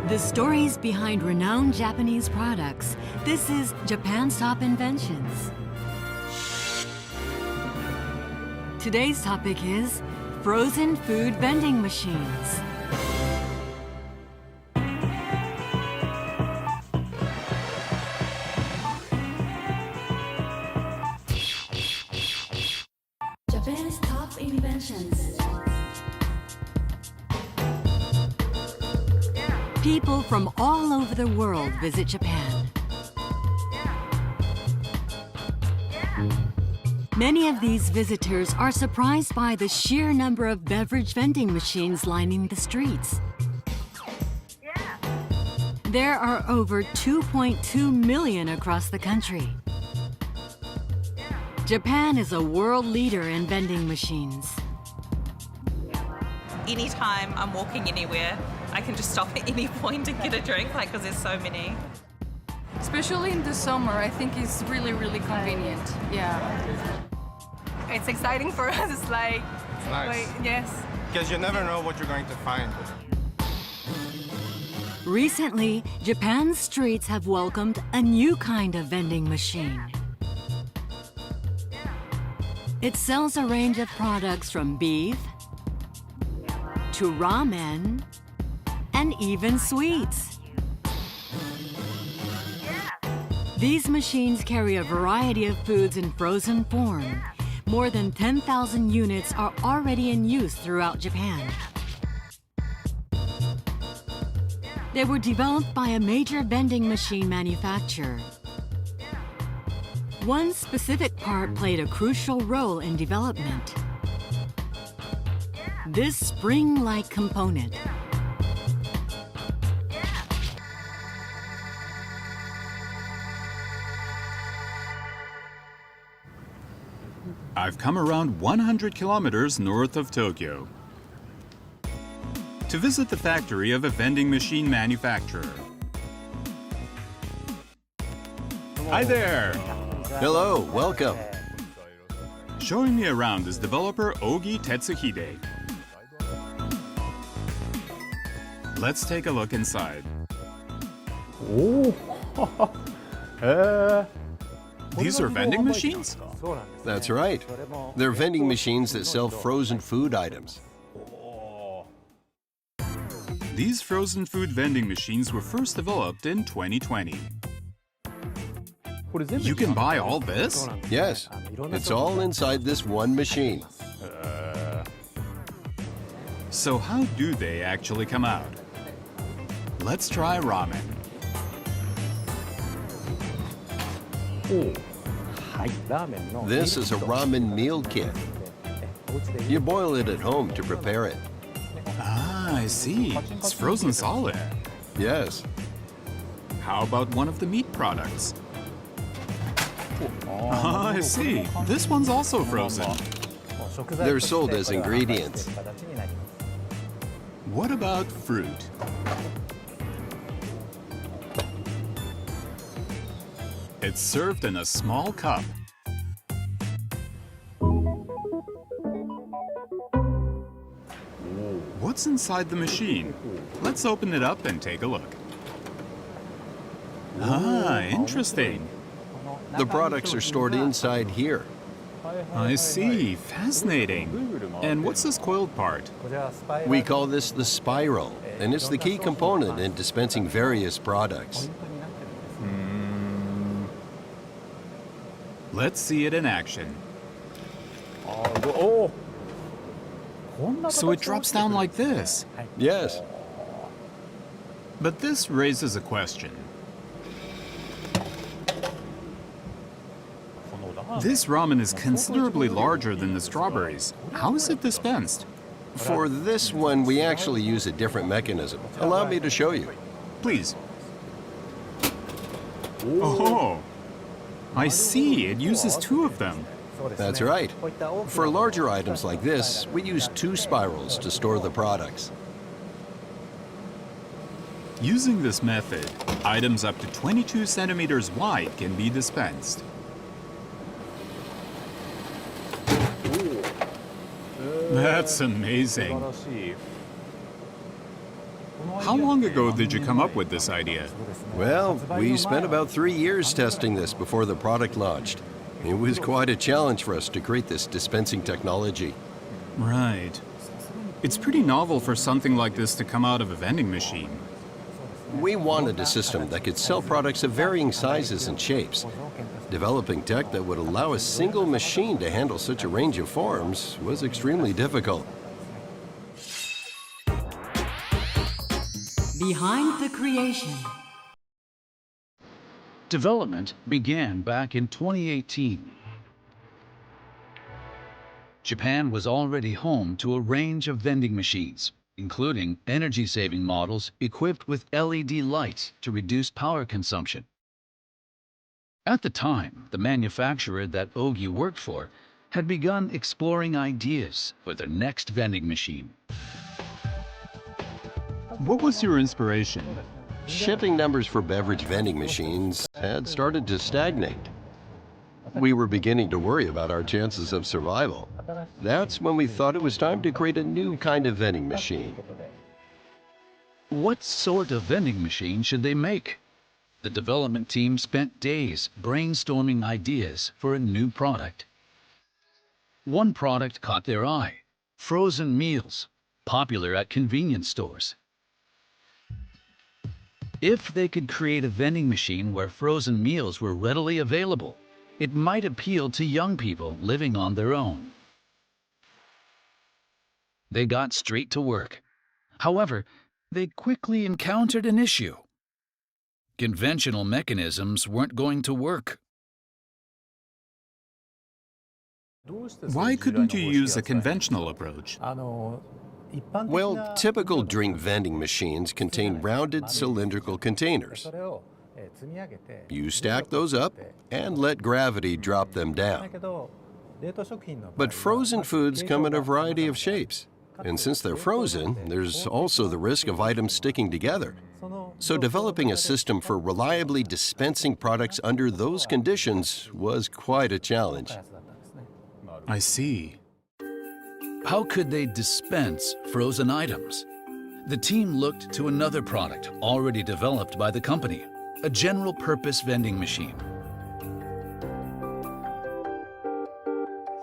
The stories behind renowned Japanese products. This is Japan's Top Inventions. Today's topic is frozen food vending machines. Japan's Top Inventions. People from all over the world visit Japan. Many of these visitors are surprised by the sheer number of beverage vending machines lining the streets. There are over 2.2 million across the country. Japan is a world leader in vending machines. Anytime I'm walking anywhere, I can just stop at any point and get a drink, because there's so many. Especially in the summer, I think it's really, really convenient. Yeah. It's exciting for us. It's like, it's nice. Yes. Because you never know what you're going to find. Recently, Japan's streets have welcomed a new kind of vending machine. It sells a range of products from beef to ramen and even sweets. These machines carry a variety of foods in frozen form. More than 10,000 units are already in use throughout Japan. They were developed by a major vending machine manufacturer. One specific part played a crucial role in development. This spring-like component. I've come around 100 kilometers north of Tokyo to visit the factory of a vending machine manufacturer. Hi there! Hello, welcome. Showing me around is developer Ogi Tetsuhide. Let's take a look inside. These are vending machines? That's right. They're vending machines that sell frozen food items. These frozen food vending machines were first developed in 2020. You can buy all this? Yes, it's all inside this one machine. So how do they actually come out? Let's try ramen. This is a ramen meal kit. You boil it at home to prepare it. Ah, I see. It's frozen solid. Yes. How about one of the meat products? Ah, I see. This one's also frozen. They're sold as ingredients. What about fruit? It's served in a small cup. What's inside the machine? Let's open it up and take a look. Ah, interesting. The products are stored inside here. I see. Fascinating. And what's this coiled part? We call this the spiral, and it's the key component in dispensing various products. Let's see it in action. So it drops down like this. Yes. But this raises a question. This ramen is considerably larger than the strawberries. How is it dispensed? For this one, we actually use a different mechanism. Allow me to show you. Please. Oh, I see. It uses two of them. That's right. For larger items like this, we use two spirals to store the products. Using this method, items up to 22 centimeters wide can be dispensed. That's amazing. How long ago did you come up with this idea? Well, we spent about 3 years testing this before the product launched. It was quite a challenge for us to create this dispensing technology. Right. It's pretty novel for something like this to come out of a vending machine. We wanted a system that could sell products of varying sizes and shapes. Developing tech that would allow a single machine to handle such a range of forms was extremely difficult. Behind the creation. Development began back in 2018. Japan was already home to a range of vending machines, including energy-saving models equipped with LED lights to reduce power consumption. At the time, the manufacturer that Ogi worked for had begun exploring ideas for their next vending machine. What was your inspiration? Shipping numbers for beverage vending machines had started to stagnate. We were beginning to worry about our chances of survival. That's when we thought it was time to create a new kind of vending machine. What sort of vending machine should they make? The development team spent days brainstorming ideas for a new product. One product caught their eye: frozen meals, popular at convenience stores. If they could create a vending machine where frozen meals were readily available, it might appeal to young people living on their own. They got straight to work. However, they quickly encountered an issue. Conventional mechanisms weren't going to work. Why couldn't you use a conventional approach? Well, typical drink vending machines contain rounded cylindrical containers. You stack those up and let gravity drop them down. But frozen foods come in a variety of shapes. And since they're frozen, there's also the risk of items sticking together. So developing a system for reliably dispensing products under those conditions was quite a challenge. I see. How could they dispense frozen items? The team looked to another product already developed by the company, a general-purpose vending machine.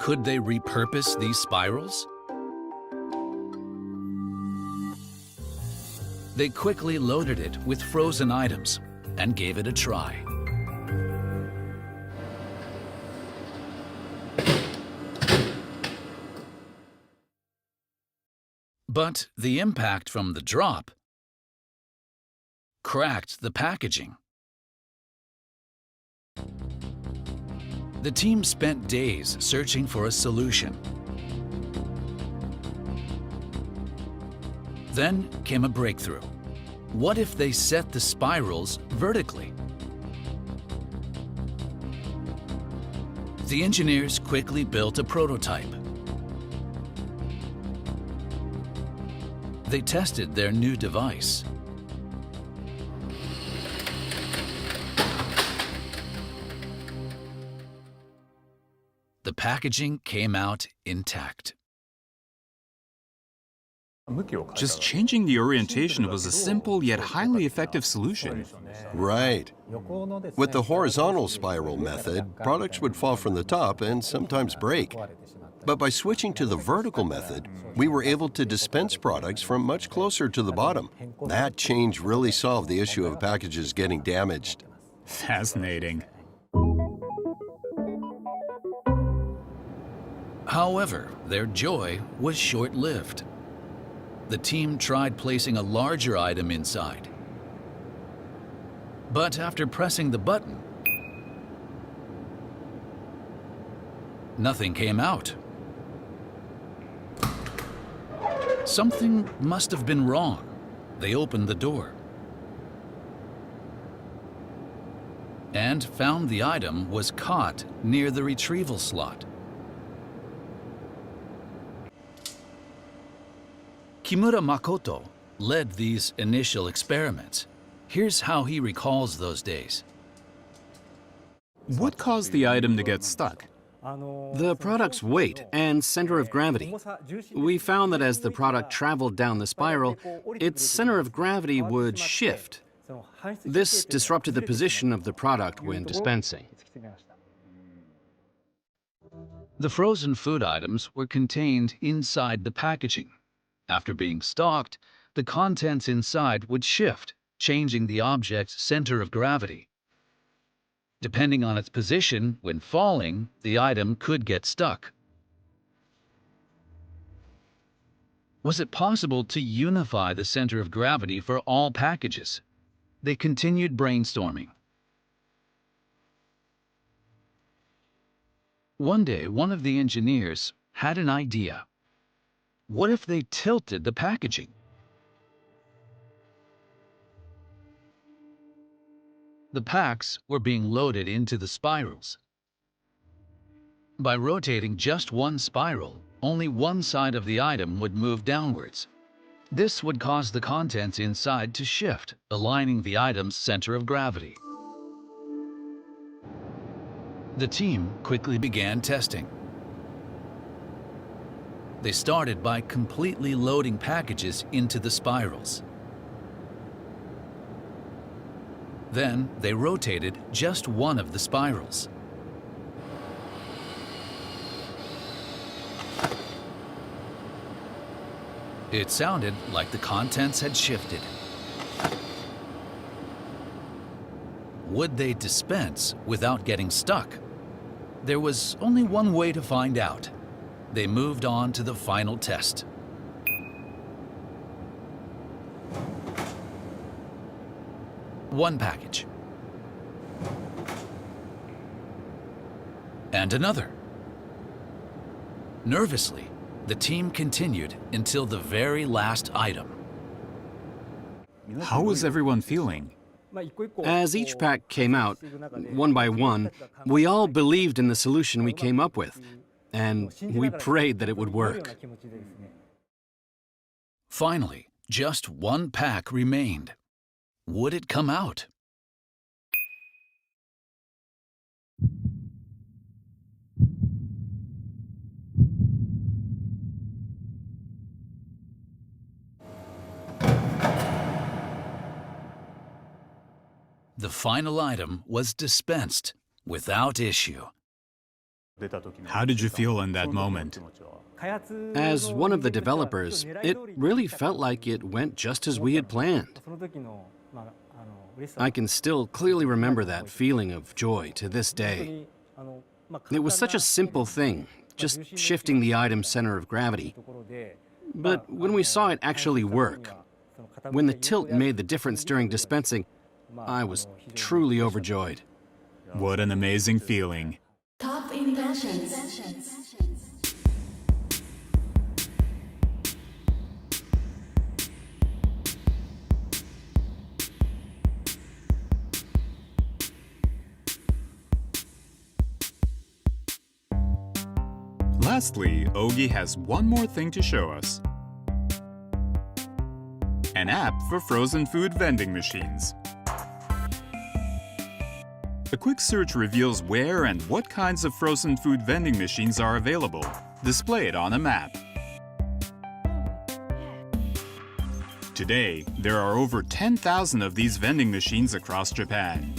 Could they repurpose these spirals? They quickly loaded it with frozen items and gave it a try. But the impact from the drop cracked the packaging. The team spent days searching for a solution. Then came a breakthrough. What if they set the spirals vertically? The engineers quickly built a prototype. They tested their new device. The packaging came out intact. Just changing the orientation was a simple yet highly effective solution. Right. With the horizontal spiral method, products would fall from the top and sometimes break. But by switching to the vertical method, we were able to dispense products from much closer to the bottom. That change really solved the issue of packages getting damaged. Fascinating. However, their joy was short-lived. The team tried placing a larger item inside. But after pressing the button, nothing came out. Something must have been wrong. They opened the door and found the item was caught near the retrieval slot. Kimura Makoto led these initial experiments. Here's how he recalls those days. What caused the item to get stuck? The product's weight and center of gravity. We found that as the product traveled down the spiral, its center of gravity would shift. This disrupted the position of the product when dispensing. The frozen food items were contained inside the packaging. After being stocked, the contents inside would shift, changing the object's center of gravity. Depending on its position, when falling, the item could get stuck. Was it possible to unify the center of gravity for all packages? They continued brainstorming. One day, one of the engineers had an idea. What if they tilted the packaging? The packs were being loaded into the spirals. By rotating just one spiral, only one side of the item would move downwards. This would cause the contents inside to shift, aligning the item's center of gravity. The team quickly began testing. They started by completely loading packages into the spirals. Then they rotated just one of the spirals. It sounded like the contents had shifted. Would they dispense without getting stuck? There was only one way to find out. They moved on to the final test. One package. And another. Nervously, the team continued until the very last item. How was everyone feeling? As each pack came out, one by one, we all believed in the solution we came up with, and we prayed that it would work. Finally, just one pack remained. Would it come out? The final item was dispensed without issue. How did you feel in that moment? As one of the developers, it really felt like it went just as we had planned. I can still clearly remember that feeling of joy to this day. It was such a simple thing, just shifting the item's center of gravity. But when we saw it actually work, when the tilt made the difference during dispensing, I was truly overjoyed. What an amazing feeling. Top inventions. Lastly, Ogi has one more thing to show us. An app for frozen food vending machines. A quick search reveals where and what kinds of frozen food vending machines are available, displayed on a map. Today, there are over 10,000 of these vending machines across Japan.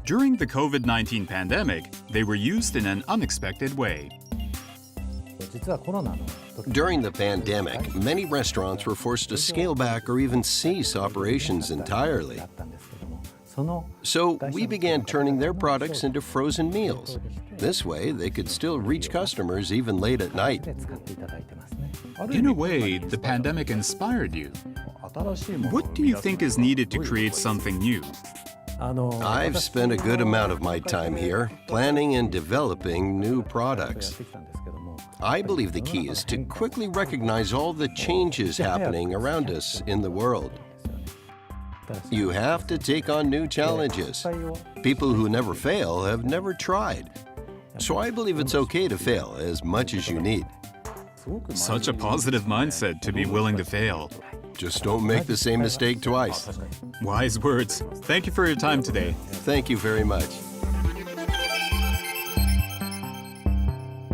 During the COVID-19 pandemic, they were used in an unexpected way. During the pandemic, many restaurants were forced to scale back or even cease operations entirely. So we began turning their products into frozen meals. This way, they could still reach customers even late at night. In a way, the pandemic inspired you. What do you think is needed to create something new? I've spent a good amount of my time here, planning and developing new products. I believe the key is to quickly recognize all the changes happening around us in the world. You have to take on new challenges. People who never fail have never tried. So I believe it's okay to fail as much as you need. Such a positive mindset to be willing to fail. Just don't make the same mistake twice. Wise words. Thank you for your time today. Thank you very much.